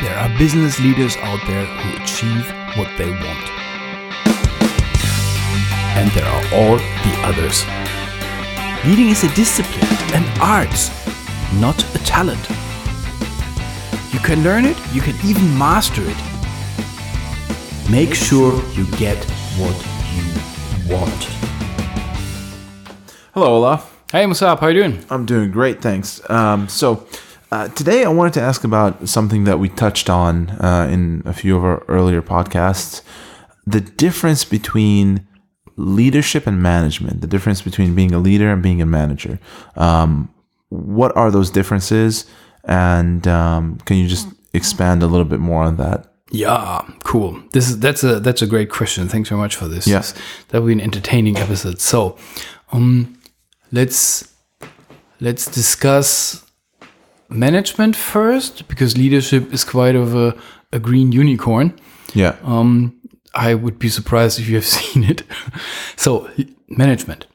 There are business leaders out there who achieve what they want. And there are all the others. Leading is a discipline, an art, not a talent. You can learn it, you can even master it. Make sure you get what you want. Hello, Olaf. Hey Musab, how are you doing? I'm doing great, thanks. Today I wanted to ask about something that we touched on in a few of our earlier podcasts. The difference between leadership and management, the difference between being a leader and being a manager. What are those differences? And can you just expand a little bit more on that? Yeah, cool. That's a great question. Thanks very much for this. Yes. That'll be an entertaining episode. So, let's discuss management first, because leadership is quite of a green unicorn. Yeah. I would be surprised if you have seen it. So, management.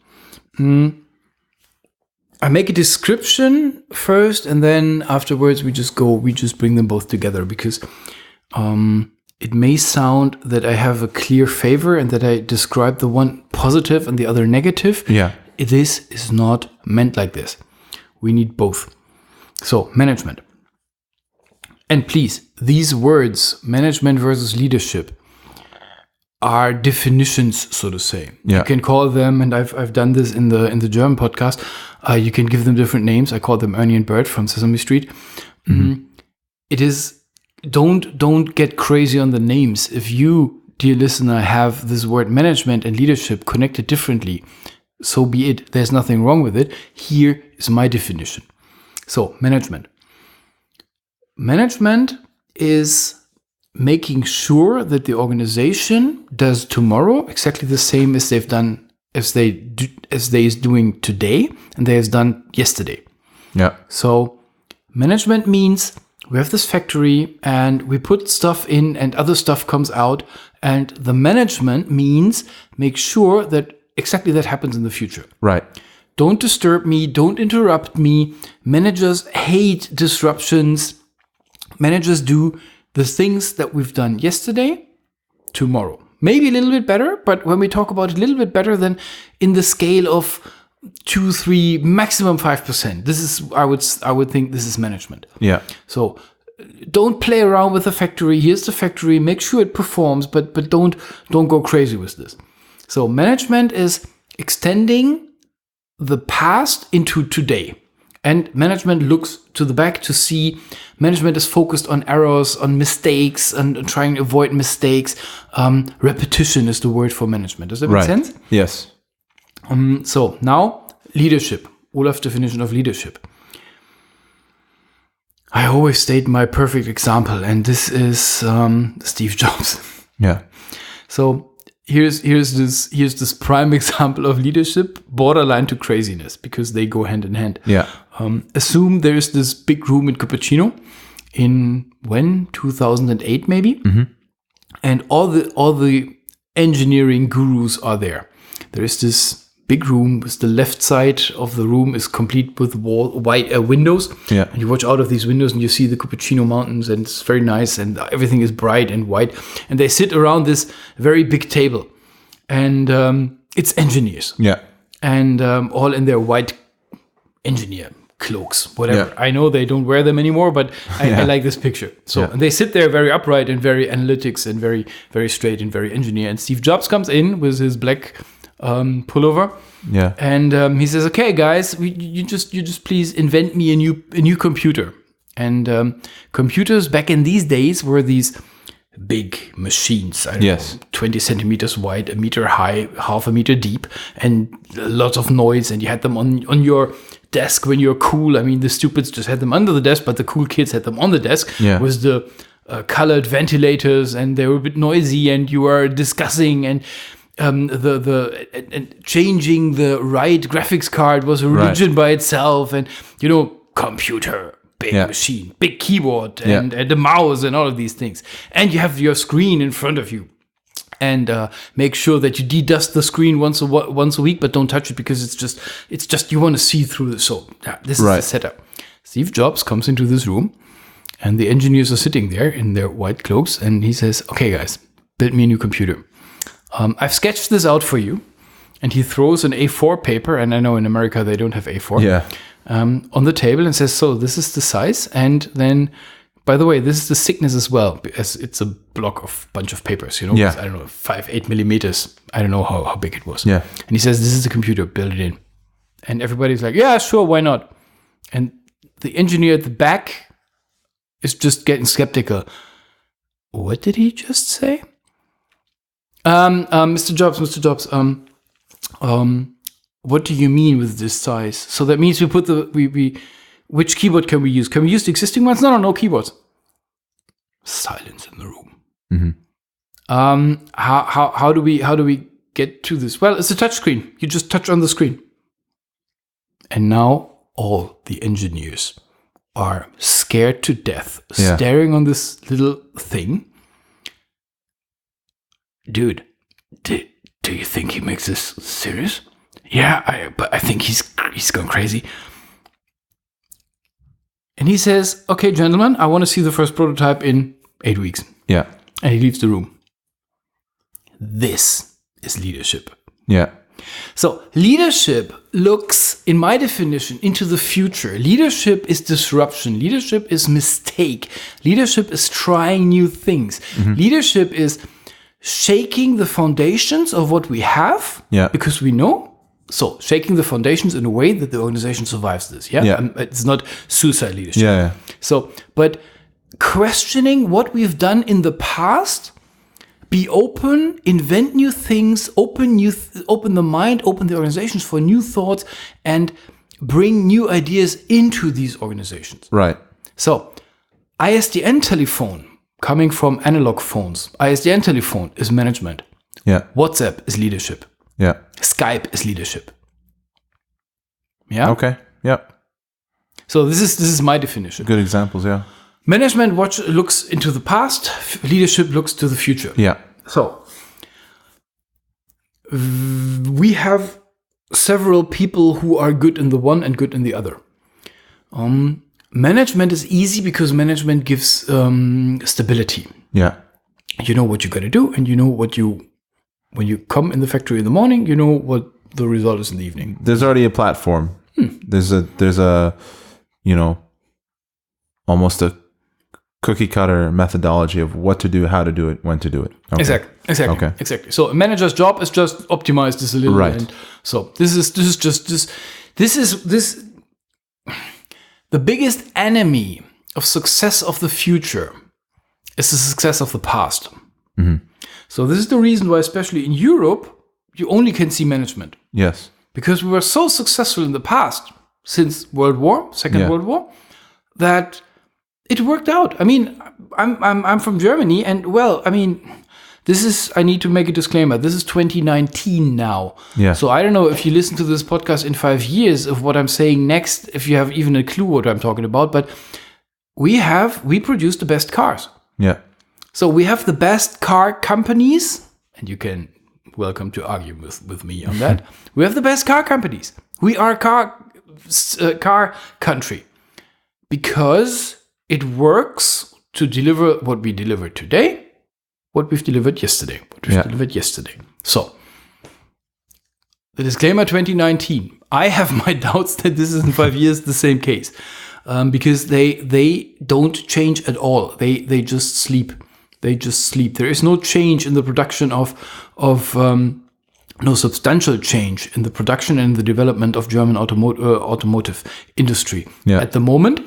I make a description first, and then afterwards we just bring them both together, because it may sound that I have a clear favor and that I describe the one positive and the other negative. Yeah. This is not meant like this. We need both. So, management. And please, these words, management versus leadership, are definitions, so to say. Yeah. You can call them, and I've done this in the German podcast. You can give them different names. I call them Ernie and Bert from Sesame Street. Mm-hmm. It is, don't get crazy on the names. If you, dear listener, have this word management and leadership connected differently, so be it. There's nothing wrong with it. Here is my definition. So, management. Management is making sure that the organization does tomorrow exactly the same as they've done, as they is doing today, and they has done yesterday. Yeah. So, management means we have this factory and we put stuff in and other stuff comes out, and the management means make sure that exactly that happens in the future. Right. Don't disturb me. Don't interrupt me. Managers hate disruptions. Managers do the things that we've done yesterday, tomorrow. Maybe a little bit better, but when we talk about a little bit better, then in the scale of 2, 3, maximum 5%. This is, I would think this is management. Yeah. So don't play around with the factory. Here's the factory. Make sure it performs, but don't go crazy with this. So management is extending the past into today. And management looks to the back to see. Management is focused on errors, on mistakes, and trying to avoid mistakes. Repetition is the word for management. Does that make sense? Yes. So now, leadership. Olaf's definition of leadership. I always state my perfect example, and this is Steve Jobs. Yeah. So here's this prime example of leadership, borderline to craziness, because they go hand in hand. Yeah. Assume there's this big room in Cupertino in 2008 maybe, and all the engineering gurus are there. There is this big room with the left side of the room is complete with white windows. Yeah. And you watch out of these windows and you see the Cupertino Mountains, and it's very nice, and everything is bright and white. And they sit around this very big table, and it's engineers. Yeah. And all in their white engineer cloaks, whatever. Yeah. I know they don't wear them anymore, but I like this picture. So and they sit there very upright and very analytics and very, very straight and very engineer. And Steve Jobs comes in with his black pullover. Yeah. And he says, "Okay, guys, you just please invent me a new computer." And computers back in these days were these big machines. I don't know, 20 centimeters wide, a meter high, half a meter deep, and lots of noise. And you had them on your desk when you're cool. I mean, the stupids just had them under the desk, but the cool kids had them on the desk with the colored ventilators, and they were a bit noisy, and you were discussing, and and changing the right graphics card was a religion by itself, and computer, big machine, big keyboard, and the mouse, and all of these things, and you have your screen in front of you, and make sure that you de-dust the screen once a week, but don't touch it, because it's just you want to see through. So this is the setup. Steve Jobs comes into this room, And the engineers are sitting there in their white cloaks, and he says, okay, guys, build me a new computer. I've sketched this out for you. And he throws an A4 paper, and I know in America they don't have A4, on the table and says, so this is the size. And then, by the way, this is the thickness as well, as it's a bunch of papers, I don't know, 8 millimeters. I don't know how big it was. Yeah. And he says, this is the computer, build it in. And everybody's like, yeah, sure, why not? And the engineer at the back is just getting skeptical. What did he just say? Mr. Jobs, what do you mean with this size? So that means we put which keyboard can we use? Can we use the existing ones? No keyboards. Silence in the room. Mm-hmm. How do we get to this? Well, it's a touch screen. You just touch on the screen. And now all the engineers are scared to death, staring on this little thing. Dude, do you think he makes this serious? Yeah, but I think he's gone crazy. And he says, okay, gentlemen, I want to see the first prototype in 8 weeks. Yeah. And he leaves the room. This is leadership. Yeah. So leadership looks, in my definition, into the future. Leadership is disruption. Leadership is mistake. Leadership is trying new things. Mm-hmm. Leadership is shaking the foundations of what we have, because we know. So shaking the foundations in a way that the organization survives this. It's not suicide leadership. Yeah. So, but questioning what we've done in the past, be open, invent new things, open the mind, open the organizations for new thoughts, and bring new ideas into these organizations. Right. So, ISDN telephone, coming from analog phones, ISDN telephone is management. Yeah. WhatsApp is leadership. Yeah. Skype is leadership. Yeah. Okay. Yeah. So this is my definition. Good examples. Yeah. Management looks into the past. Leadership looks to the future. Yeah. So we have several people who are good in the one and good in the other. Management is easy because management gives stability. Yeah. You know what you're going to do, and you know when you come in the factory in the morning, you know what the result is in the evening. There's already a platform. There's a almost a cookie cutter methodology of what to do, how to do it, when to do it. Okay. Exactly. Okay. Exactly. So a manager's job is just optimize this a little. Right. And so this is the biggest enemy of success of the future is the success of the past. Mm-hmm. So this is the reason why, especially in Europe, you only can see management. Yes. Because we were so successful in the past, since Second World War, that it worked out. I mean, I'm from Germany, and I need to make a disclaimer. This is 2019 now. Yeah. So I don't know if you listen to this podcast in 5 years of what I'm saying next, if you have even a clue what I'm talking about, but we produce the best cars. Yeah. So we have the best car companies, and you can welcome to argue with me on that. We have the best car companies. We are a car country because it works to deliver what we delivered today, what we've delivered yesterday, So the disclaimer 2019. I have my doubts that this is in 5 years the same case, because they don't change at all. They just sleep. There is no change in the production no substantial change in the production and the development of German automotive industry at the moment.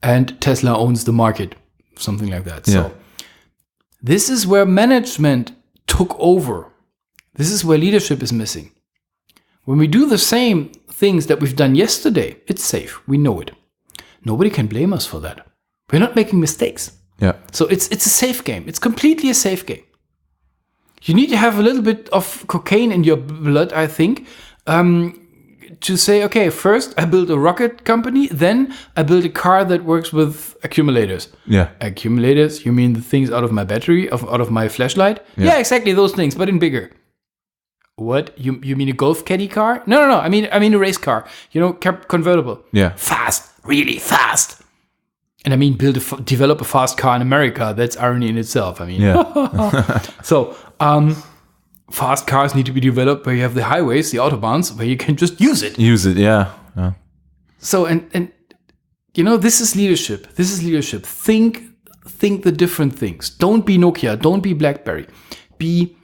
And Tesla owns the market, something like that. So this is where management took over. This is where leadership is missing. When we do the same things that we've done yesterday, it's safe. We know it. Nobody can blame us for that. We're not making mistakes. Yeah. So it's a safe game. It's completely a safe game. You need to have a little bit of cocaine in your blood, I think, to say, okay, first I build a rocket company, then I build a car that works with accumulators. Yeah. Accumulators, you mean the things out of my battery, out of my flashlight? Yeah, exactly those things, but in bigger. What? You mean a golf caddy car? No. I mean a race car. Convertible. Yeah. Fast, really fast. And I mean, develop a fast car in America. That's irony in itself. I mean, so fast cars need to be developed where you have the highways, the autobahns, where you can just use it. Yeah. So and this is leadership. This is leadership. Think the different things. Don't be Nokia. Don't be BlackBerry. Think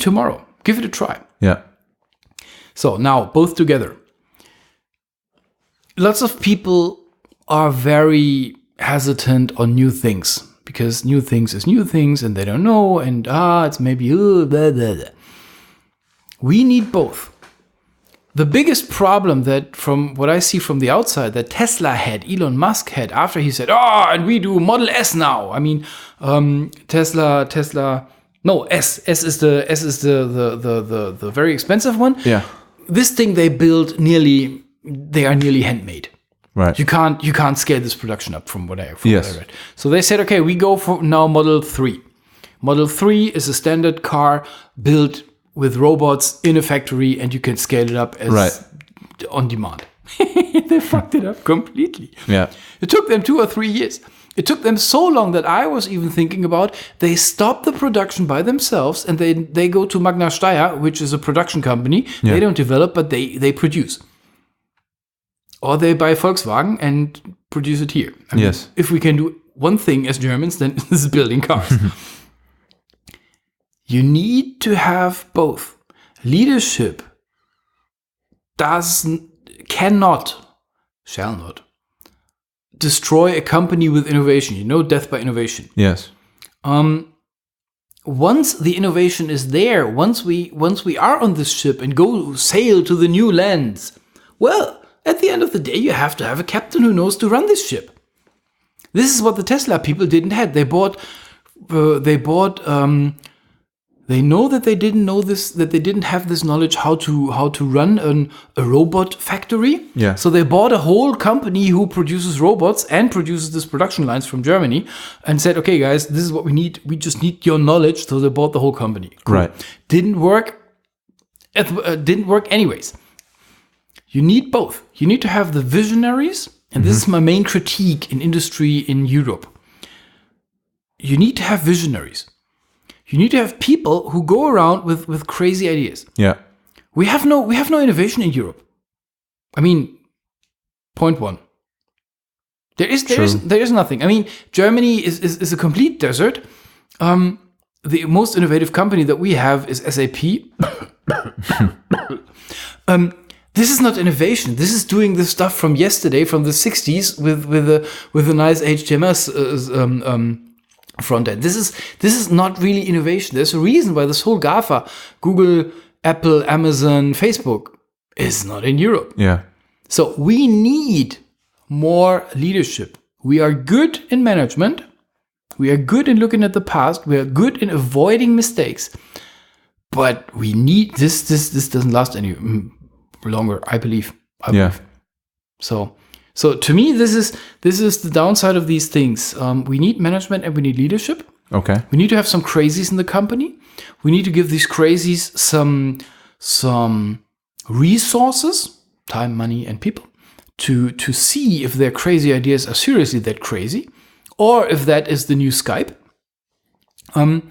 tomorrow. Give it a try. Yeah. So now both together. Lots of people are very hesitant on new things because new things is new things and they don't know and it's maybe blah, blah, blah. We need both. The biggest problem that from what I see from the outside that Tesla had, Elon Musk had after he said, and we do Model S now. I mean, Tesla. No, S is the very expensive one. Yeah. This thing they build they are nearly handmade. Right. You can't scale this production up from what I read. So they said, okay, we go for now Model 3. Model 3 is a standard car built with robots in a factory, and you can scale it up as on demand. They fucked it up completely. Yeah. It took them 2 or 3 years. It took them so long that I was even thinking about they stop the production by themselves and they go to Magna Steyr, which is a production company. Yeah. They don't develop, but they produce. Or they buy Volkswagen and produce it here. I mean, if we can do one thing as Germans, then this is building cars. You need to have both. Leadership shall not destroy a company with innovation. Death by innovation. Yes. Once the innovation is there, once we are on this ship and go sail to the new lands, well, at the end of the day, you have to have a captain who knows to run this ship. This is what the Tesla people didn't have. They know that they didn't know this, that they didn't have this knowledge how to run a robot factory. Yeah. So they bought a whole company who produces robots and produces this production lines from Germany and said, okay, guys, this is what we need. We just need your knowledge. So they bought the whole company. Cool. Right. Didn't work anyways. You need both. You need to have the visionaries. And this is my main critique in industry in Europe. You need to have visionaries. You need to have people who go around with crazy ideas. Yeah. We have no innovation in Europe. I mean, point one. There is nothing. I mean, Germany is a complete desert. The most innovative company that we have is SAP. This is not innovation. This is doing the stuff from yesterday, from the 60s, with a nice HTML front end. This is not really innovation. There's a reason why this whole GAFA, Google, Apple, Amazon, Facebook, is not in Europe. Yeah. So we need more leadership. We are good in management. We are good in looking at the past. We are good in avoiding mistakes. But we need this. This doesn't last any longer, I believe. So to me, this is the downside of these things. We need management and we need leadership. Okay. We need to have some crazies in the company. We need to give these crazies some resources, time, money, and people, to see if their crazy ideas are seriously that crazy, or if that is the new Skype. And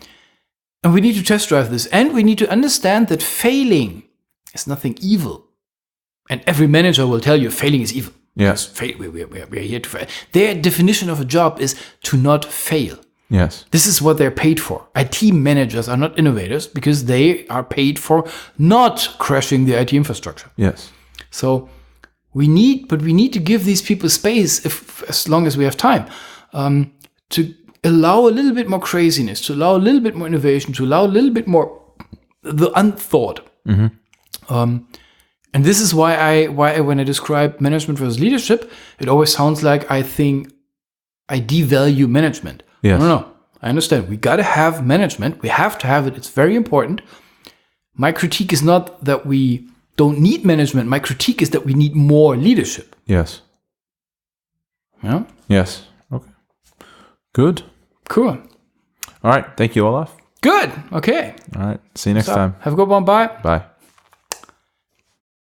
we need to test drive this. And we need to understand that failing is nothing evil. And every manager will tell you failing is evil. Yes. We're here to fail. Their definition of a job is to not fail. Yes. This is what they're paid for. IT managers are not innovators because they are paid for not crashing the IT infrastructure. Yes. So we need to give these people space, as long as we have time, to allow a little bit more craziness, to allow a little bit more innovation, to allow a little bit more the unthought. Mm-hmm. And this is why when I describe management versus leadership, it always sounds like I think I devalue management. Yes. No. I understand. We got to have management. We have to have it. It's very important. My critique is not that we don't need management. My critique is that we need more leadership. Yes. Yeah? Yes. Okay. Good. Cool. All right. Thank you, Olaf. Good. Okay. All right. See you next time. Have a good one. Bye. Bye.